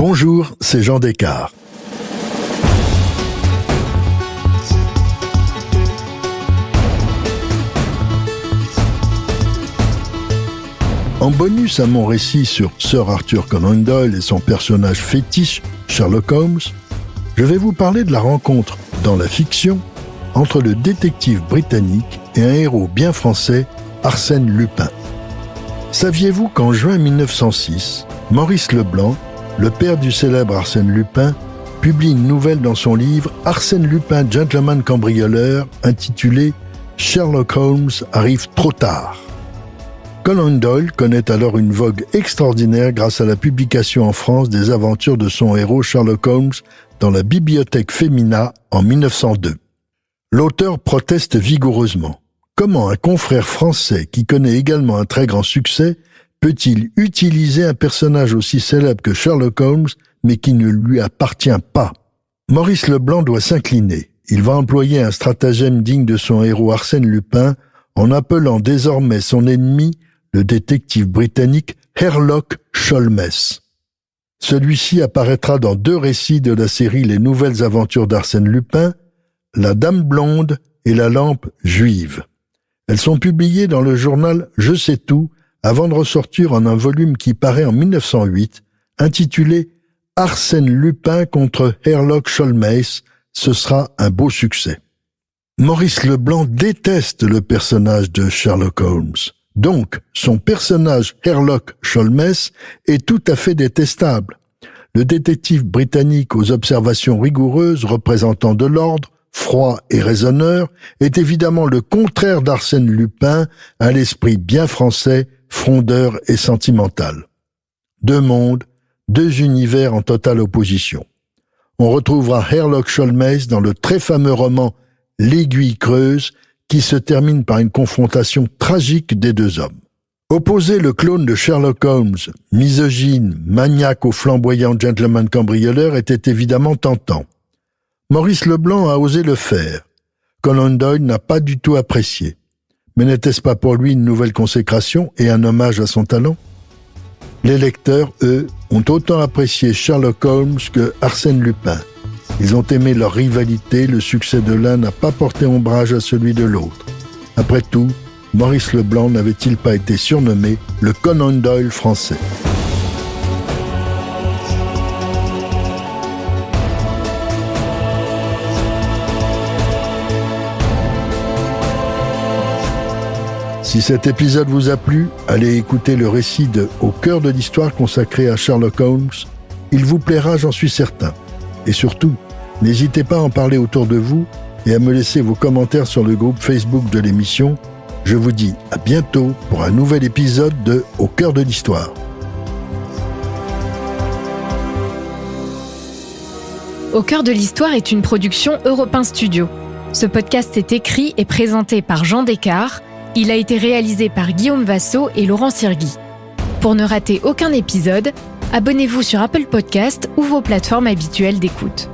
Bonjour, c'est Jean Descartes. En bonus à mon récit sur Sir Arthur Conan Doyle et son personnage fétiche, Sherlock Holmes, je vais vous parler de la rencontre, dans la fiction, entre le détective britannique et un héros bien français, Arsène Lupin. Saviez-vous qu'en juin 1906, Maurice Leblanc, le père du célèbre Arsène Lupin, publie une nouvelle dans son livre « Arsène Lupin, gentleman cambrioleur » intitulé « Sherlock Holmes arrive trop tard ». Conan Doyle connaît alors une vogue extraordinaire grâce à la publication en France des aventures de son héros Sherlock Holmes dans la Bibliothèque Femina en 1902. L'auteur proteste vigoureusement. Comment un confrère français qui connaît également un très grand succès peut-il utiliser un personnage aussi célèbre que Sherlock Holmes mais qui ne lui appartient pas? Maurice Leblanc doit s'incliner. Il va employer un stratagème digne de son héros Arsène Lupin en appelant désormais son ennemi le détective britannique Sherlock Holmes. Celui-ci apparaîtra dans 2 récits de la série Les Nouvelles Aventures d'Arsène Lupin, La Dame Blonde et La Lampe Juive. Elles sont publiées dans le journal Je sais tout avant de ressortir en un volume qui paraît en 1908, intitulé Arsène Lupin contre Sherlock Holmes. Ce sera un beau succès. Maurice Leblanc déteste le personnage de Sherlock Holmes. Donc, son personnage Sherlock Holmes est tout à fait détestable. Le détective britannique aux observations rigoureuses, représentant de l'ordre, froid et raisonneur, est évidemment le contraire d'Arsène Lupin, à l'esprit bien français, frondeur et sentimental. 2 mondes, 2 univers en totale opposition. On retrouvera Sherlock Holmes dans le très fameux roman L'Aiguille creuse, qui se termine par une confrontation tragique des 2 hommes. Opposer le clone de Sherlock Holmes, misogyne, maniaque au flamboyant gentleman cambrioleur, était évidemment tentant. Maurice Leblanc a osé le faire. Conan Doyle n'a pas du tout apprécié. Mais n'était-ce pas pour lui une nouvelle consécration et un hommage à son talent? Les lecteurs, eux, ont autant apprécié Sherlock Holmes que Arsène Lupin. Ils ont aimé leur rivalité, le succès de l'un n'a pas porté ombrage à celui de l'autre. Après tout, Maurice Leblanc n'avait-il pas été surnommé le Conan Doyle français? Si cet épisode vous a plu, allez écouter le récit de Au cœur de l'histoire consacré à Sherlock Holmes. Il vous plaira, j'en suis certain. Et surtout, n'hésitez pas à en parler autour de vous et à me laisser vos commentaires sur le groupe Facebook de l'émission. Je vous dis à bientôt pour un nouvel épisode de Au cœur de l'histoire. Au cœur de l'histoire est une production Europe 1 Studio. Ce podcast est écrit et présenté par Jean Descartes. Il a été réalisé par Guillaume Vassaux et Laurent Sirgui. Pour ne rater aucun épisode, abonnez-vous sur Apple Podcast ou vos plateformes habituelles d'écoute.